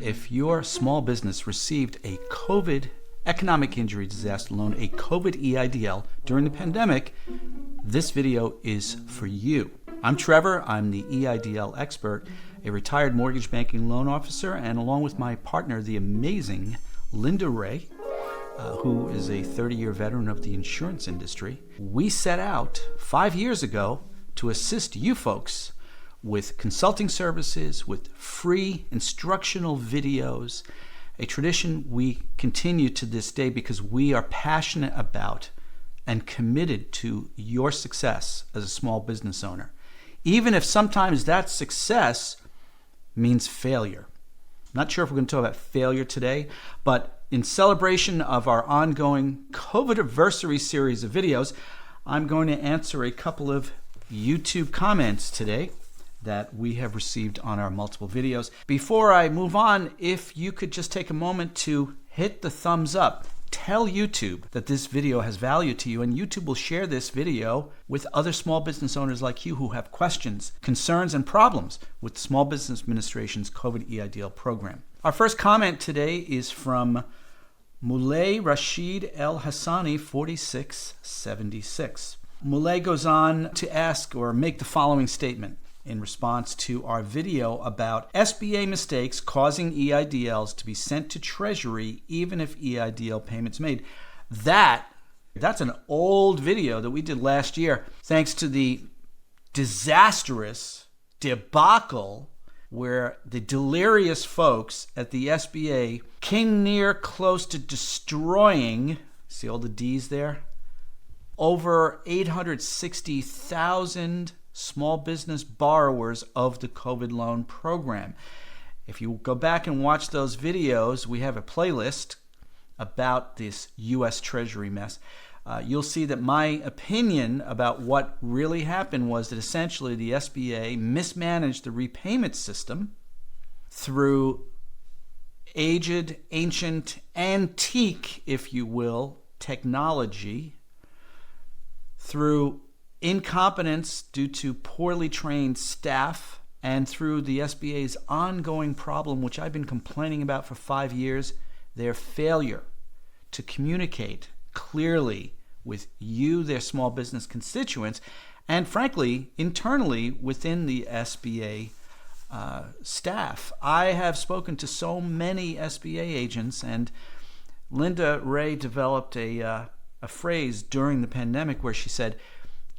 If your small business received a COVID economic injury disaster loan, a COVID EIDL, during the pandemic, this video is for you. I'm Trevor. I'm the EIDL expert, a retired mortgage banking loan officer, and along with my partner, the amazing Linda Ray, who is a 30-year veteran of the insurance industry, we set out 5 years ago to assist you folks with consulting services, with free instructional videos, a tradition we continue to this day because we are passionate about and committed to your success as a small business owner, even if sometimes that success means failure. I'm not sure if we're going to talk about failure today, but in celebration of our ongoing COVID anniversary series of videos, I'm going to answer a couple of YouTube comments today that we have received on our multiple videos. Before I move on, if you could just take a moment to hit the thumbs up. Tell YouTube that this video has value to you, and YouTube will share this video with other small business owners like you who have questions, concerns, and problems with the Small Business Administration's COVID EIDL program. Our first comment today is from Mulay Rashid El Hassani, 4676. Mulay goes on to ask or make the following statement in response to our video about SBA mistakes causing EIDLs to be sent to Treasury even if EIDL payments made. That's an old video that we did last year, thanks to the disastrous debacle where the delirious folks at the SBA came near close to destroying, see all the D's there, over 860,000 small business borrowers of the COVID loan program. If you go back and watch those videos, we have a playlist about this U.S. Treasury mess. You'll see that my opinion about what really happened was that essentially the SBA mismanaged the repayment system through aged, ancient, antique, if you will, technology, through incompetence due to poorly trained staff, and through the SBA's ongoing problem, which I've been complaining about for 5 years, their failure to communicate clearly with you, their small business constituents, and frankly, internally within the SBA staff. I have spoken to so many SBA agents, and Linda Ray developed a phrase during the pandemic where she said,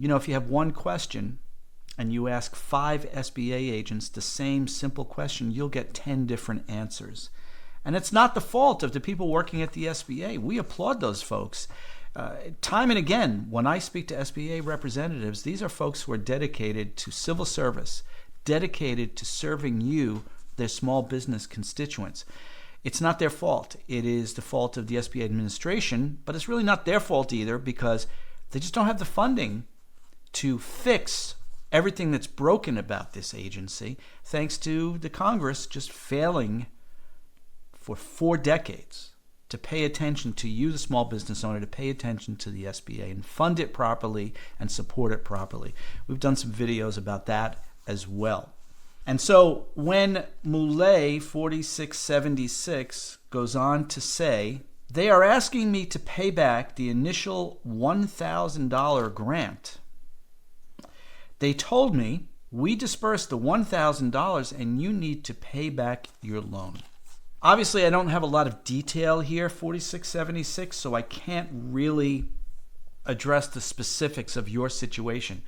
you know, if you have one question and you ask 5 SBA agents the same simple question, you'll get 10 different answers. And it's not the fault of the people working at the SBA. We applaud those folks. Time and again, when I speak to SBA representatives, these are folks who are dedicated to civil service, dedicated to serving you, their small business constituents. It's not their fault. It is the fault of the SBA administration, but it's really not their fault either because they just don't have the funding to fix everything that's broken about this agency, thanks to the Congress just failing for 4 decades to pay attention to you, the small business owner, to pay attention to the SBA and fund it properly and support it properly. We've done some videos about that as well. And so when Mulay 4676 goes on to say, they are asking me to pay back the initial $1,000 grant. They told me, we dispersed the $1,000 and you need to pay back your loan. Obviously, I don't have a lot of detail here, 4676, so I can't really address the specifics of your situation.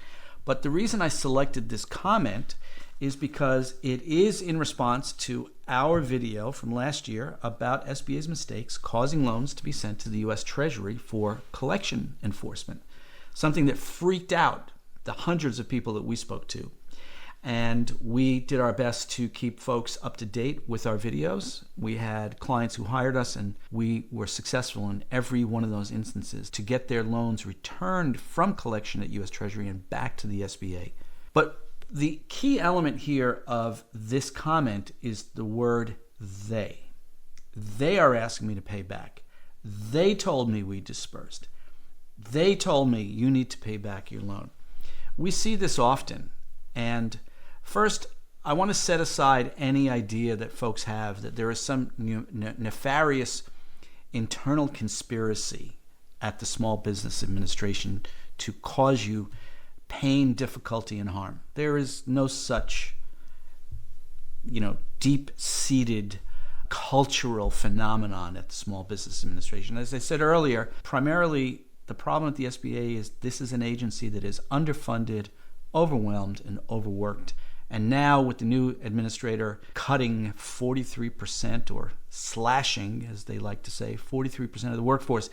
But the reason I selected this comment is because it is in response to our video from last year about SBA's mistakes causing loans to be sent to the U.S. Treasury for collection enforcement, something that freaked out the hundreds of people that we spoke to. And we did our best to keep folks up to date with our videos. We had clients who hired us, and we were successful in every one of those instances to get their loans returned from collection at U.S. Treasury and back to the SBA. But the key element here of this comment is the word they. They are asking me to pay back. They told me we dispersed. They told me you need to pay back your loan. We see this often. And first, I want to set aside any idea that folks have that there is some nefarious internal conspiracy at the Small Business Administration to cause you pain, difficulty, and harm. There is no such, deep-seated cultural phenomenon at the Small Business Administration. As I said earlier, primarily the problem at the SBA is this is an agency that is underfunded, overwhelmed, and overworked. And now with the new administrator cutting 43%, or slashing, as they like to say, 43% of the workforce,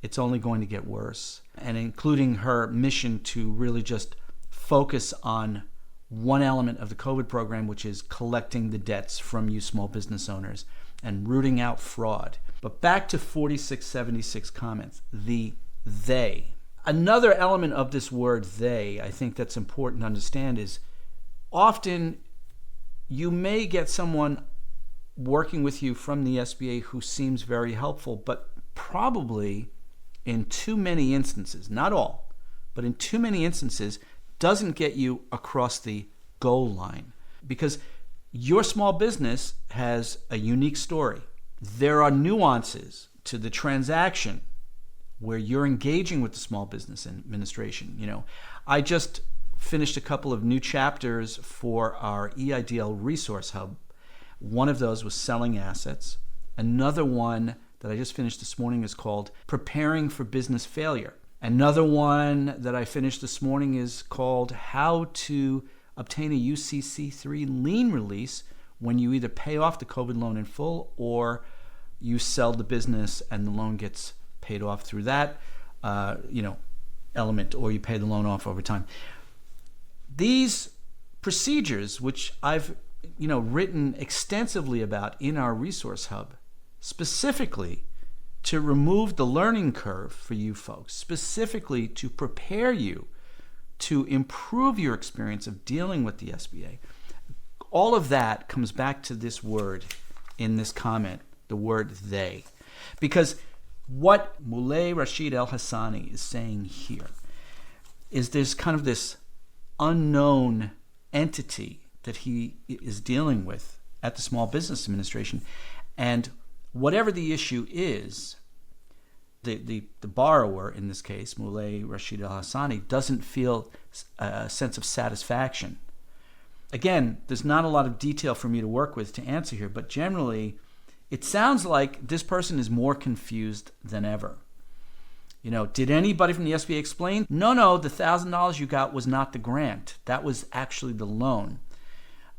it's only going to get worse. And including her mission to really just focus on one element of the COVID program, which is collecting the debts from you small business owners and rooting out fraud. But back to 4676 comments, the they. Another element of this word they, I think that's important to understand is often you may get someone working with you from the SBA who seems very helpful, but probably in too many instances, not all, but in too many instances, doesn't get you across the goal line. Because your small business has a unique story. There are nuances to the transaction where you're engaging with the Small Business Administration. I just finished a couple of new chapters for our EIDL resource hub. One of those was selling assets. Another one that I just finished this morning is called Preparing for Business Failure. Another one that I finished this morning is called How to Obtain a UCC3 lien release when you either pay off the COVID loan in full or you sell the business and the loan gets paid off through that element, or you pay the loan off over time. These procedures, which I've written extensively about in our resource hub, specifically to remove the learning curve for you folks, specifically to prepare you to improve your experience of dealing with the SBA. All of that comes back to this word in this comment, the word they. Because what Mulay Rashid El-Hassani is saying here is there's kind of this unknown entity that he is dealing with at the Small Business Administration. And whatever the issue is, the borrower, in this case, Mulay Rashid El-Hassani, doesn't feel a sense of satisfaction. Again, there's not a lot of detail for me to work with to answer here, but generally, it sounds like this person is more confused than ever. Did anybody from the SBA explain? No, the $1,000 you got was not the grant. That was actually the loan.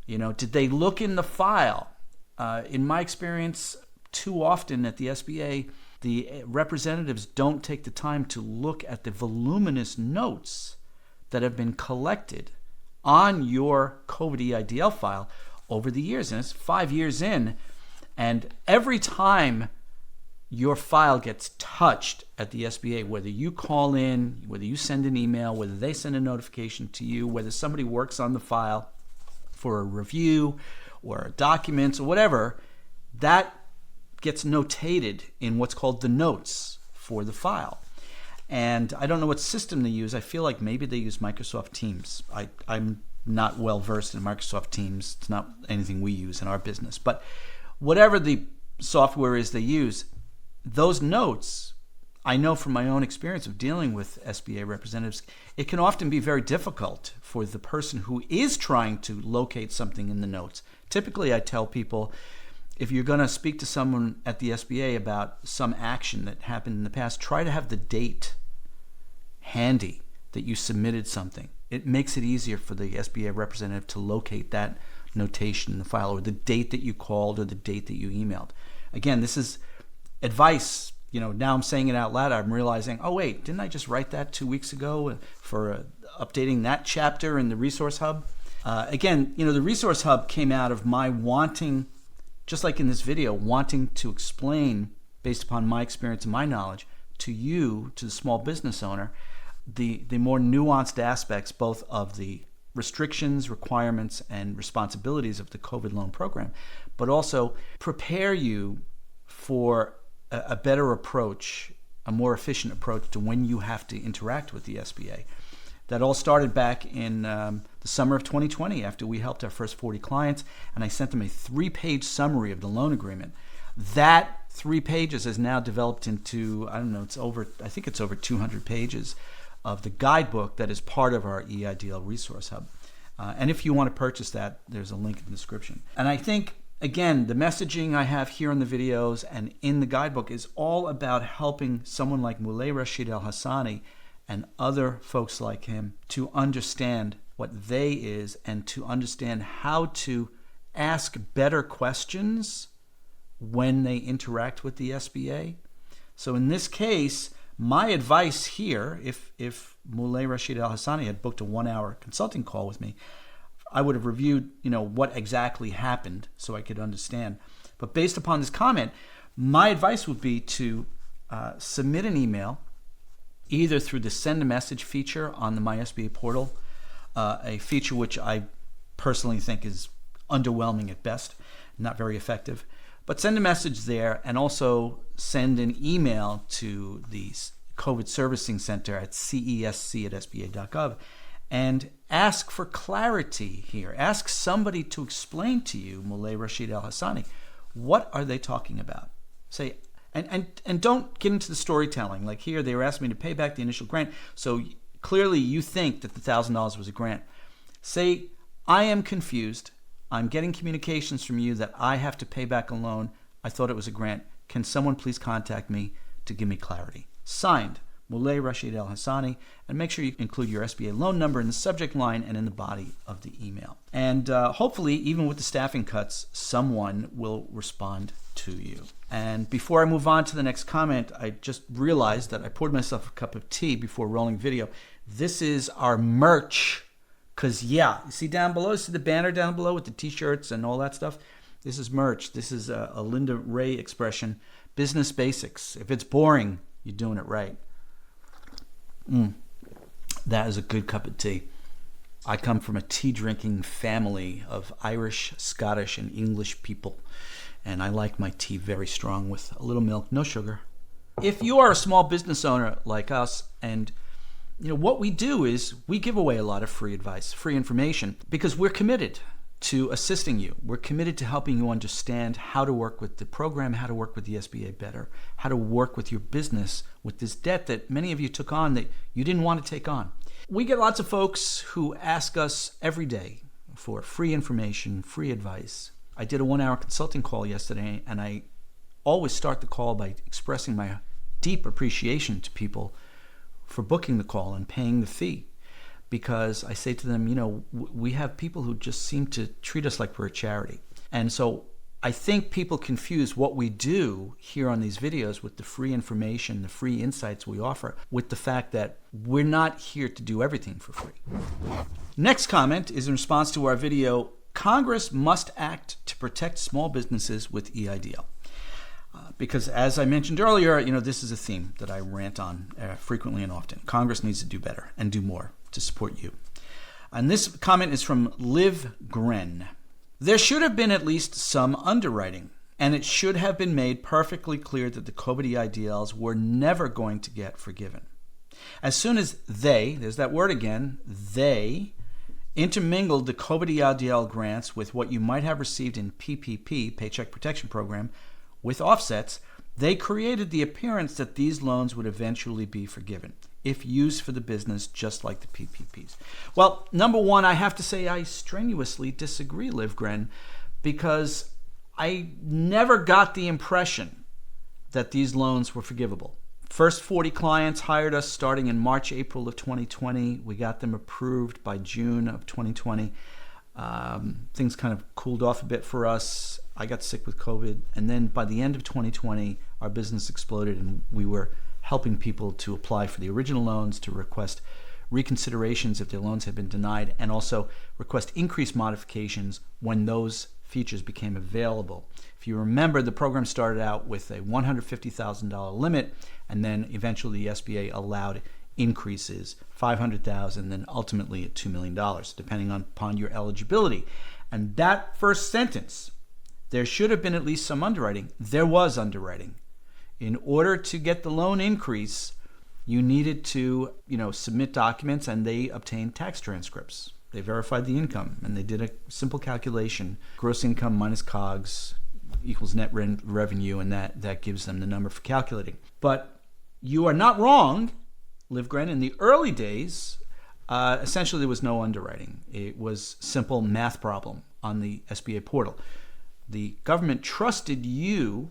Did they look in the file? In my experience, too often at the SBA, the representatives don't take the time to look at the voluminous notes that have been collected on your COVID EIDL file over the years. And it's 5 years in, and every time your file gets touched at the SBA, whether you call in, whether you send an email, whether they send a notification to you, whether somebody works on the file for a review or documents or whatever, that gets notated in what's called the notes for the file. And I don't know what system they use. I feel like maybe they use Microsoft Teams. I'm not well versed in Microsoft Teams. It's not anything we use in our business. But whatever the software is they use, those notes, I know from my own experience of dealing with SBA representatives, it can often be very difficult for the person who is trying to locate something in the notes. Typically, I tell people, if you're going to speak to someone at the SBA about some action that happened in the past, try to have the date handy that you submitted something. It makes it easier for the SBA representative to locate that notation in the file, or the date that you called, or the date that you emailed. Again, this is advice. Now I'm saying it out loud. I'm realizing, oh wait, didn't I just write that 2 weeks ago for updating that chapter in the Resource Hub? Again, the Resource Hub came out of my wanting, just like in this video, wanting to explain, based upon my experience and my knowledge, to you, to the small business owner, the more nuanced aspects, both of the restrictions, requirements, and responsibilities of the COVID loan program, but also prepare you for a better approach, a more efficient approach to when you have to interact with the SBA. That all started back in the summer of 2020 after we helped our first 40 clients, and I sent them a 3-page summary of the loan agreement. That 3 pages has now developed into, I think it's over 200 pages of the guidebook that is part of our EIDL Resource Hub. And if you want to purchase that, there's a link in the description. And I think, again, the messaging I have here in the videos and in the guidebook is all about helping someone like ℬ𝒟𝒻𝒻𝒻𝒻𝒻𝒻𝒻 and other folks like him to understand what they is and to understand how to ask better questions when they interact with the SBA. So in this case, my advice here, if ℬ𝒟𝒻𝒻𝒻𝒻𝒻 had booked a 1-hour consulting call with me, I would have reviewed, what exactly happened so I could understand. But based upon this comment, my advice would be to submit an email either through the send a message feature on the My SBA portal, a feature which I personally think is underwhelming at best, not very effective. But send a message there, and also send an email to the COVID Servicing Center at cesc@sba.gov and ask for clarity here. Ask somebody to explain to you, ℬ𝒟𝒻𝒻𝒻𝒻𝒻, what are they talking about? Say, and don't get into the storytelling. Like here, they were asking me to pay back the initial grant, so clearly you think that the $1,000 was a grant. Say, I am confused. I'm getting communications from you that I have to pay back a loan. I thought it was a grant. Can someone please contact me to give me clarity? Signed, ℬ𝒟𝒻𝒻𝒻𝒻𝒻, and make sure you include your SBA loan number in the subject line and in the body of the email. And hopefully, even with the staffing cuts, someone will respond to you. And before I move on to the next comment, I just realized that I poured myself a cup of tea before rolling video. This is our merch. Because, you see down below, see the banner down below with the t-shirts and all that stuff? This is merch. This is a Linda Ray expression. Business basics. If it's boring, you're doing it right. That is a good cup of tea. I come from a tea-drinking family of Irish, Scottish, and English people. And I like my tea very strong with a little milk, no sugar. If you are a small business owner like us, and what we do is we give away a lot of free advice, free information, because we're committed to assisting you. We're committed to helping you understand how to work with the program, how to work with the SBA better, how to work with your business with this debt that many of you took on that you didn't want to take on. We get lots of folks who ask us every day for free information, free advice. I did a 1-hour consulting call yesterday, and I always start the call by expressing my deep appreciation to people for booking the call and paying the fee, because I say to them, we have people who just seem to treat us like we're a charity. And so I think people confuse what we do here on these videos with the free information, the free insights we offer, with the fact that we're not here to do everything for free. Next comment is in response to our video, Congress must act to protect small businesses with EIDL. Because as I mentioned earlier, this is a theme that I rant on frequently and often. Congress needs to do better and do more to support you. And this comment is from Liv Gren. There should have been at least some underwriting, and it should have been made perfectly clear that the COVID EIDLs were never going to get forgiven. As soon as they, there's that word again, they, intermingled the COVID EIDL grants with what you might have received in PPP, Paycheck Protection Program, with offsets, they created the appearance that these loans would eventually be forgiven if used for the business, just like the PPPs. Well, number one, I have to say I strenuously disagree, Liv Gren, because I never got the impression that these loans were forgivable. First 40 clients hired us starting in March, April of 2020. We got them approved by June of 2020. Things kind of cooled off a bit for us. I got sick with COVID. And then by the end of 2020, our business exploded, and we were helping people to apply for the original loans, to request reconsiderations if their loans had been denied, and also request increased modifications when those features became available. If you remember, the program started out with a $150,000 limit, and then eventually the SBA allowed increases, $500,000, then ultimately at $2 million, depending upon your eligibility. And that first sentence, there should have been at least some underwriting. There was underwriting. In order to get the loan increase, you needed to, submit documents, and they obtained tax transcripts. They verified the income, and they did a simple calculation. Gross income minus COGS equals net revenue, and that gives them the number for calculating. But you are not wrong, Livgren. In the early days, essentially there was no underwriting. It was simple math problem on the SBA portal. The government trusted you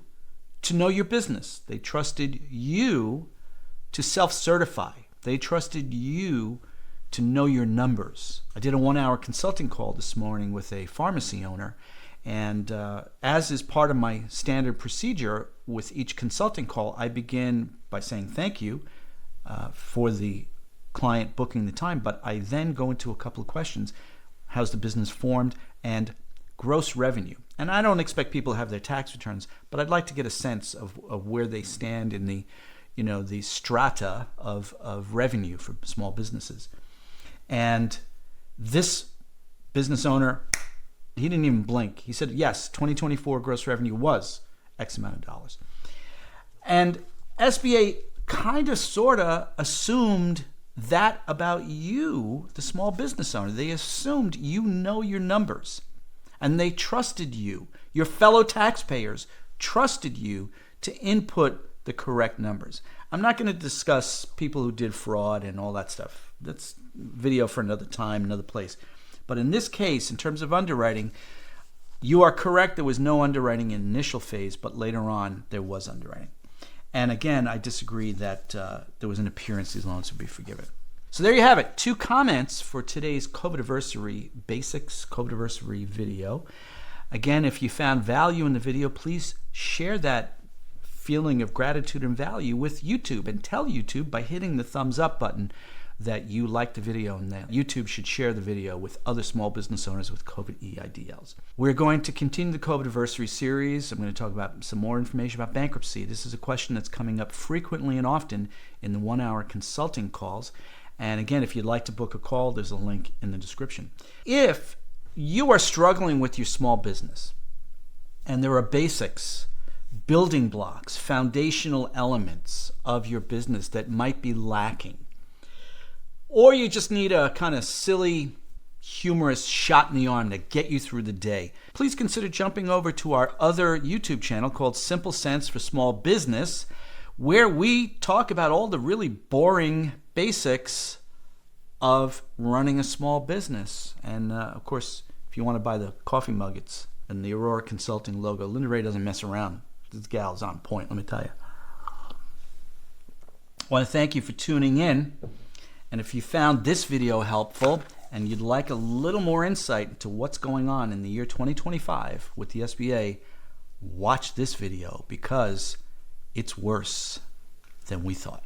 to know your business. They trusted you to self-certify. They trusted you to know your numbers. I did a 1-hour consulting call this morning with a pharmacy owner, and as is part of my standard procedure with each consulting call, I begin by saying thank you for the client booking the time, but I then go into a couple of questions. How's the business formed? And gross revenue. And I don't expect people to have their tax returns, but I'd like to get a sense of where they stand in the strata of revenue for small businesses. And this business owner, he didn't even blink. He said, yes, 2024 gross revenue was X amount of dollars. And SBA kind of sort of assumed that about you, the small business owner. They assumed you know your numbers, and they trusted you. Your fellow taxpayers trusted you to input the correct numbers. I'm not going to discuss people who did fraud and all that stuff. That's video for another time, another place. But in this case, in terms of underwriting, you are correct. There was no underwriting in the initial phase, but later on there was underwriting. And again, I disagree that there was an appearance these loans would be forgiven. So there you have it. 2 comments for today's COVID Basics, COVID video. Again, if you found value in the video, please share that feeling of gratitude and value with YouTube, and tell YouTube by hitting the thumbs up button that you like the video, and that YouTube should share the video with other small business owners with COVID EIDLs. We're going to continue the COVID series. I'm going to talk about some more information about bankruptcy. This is a question that's coming up frequently and often in the 1-hour consulting calls. And again, if you'd like to book a call, there's a link in the description. If you are struggling with your small business and there are basics, building blocks, foundational elements of your business that might be lacking, or you just need a kind of silly, humorous shot in the arm to get you through the day, please consider jumping over to our other YouTube channel called Simple Sense for Small Business, where we talk about all the really boring basics of running a small business. And of course, if you want to buy the coffee mug, it's and the Aurora Consulting logo. Linda Ray doesn't mess around. This gal's on point, let me tell you. I want to thank you for tuning in. And if you found this video helpful and you'd like a little more insight into what's going on in the year 2025 with the SBA, watch this video, because it's worse than we thought.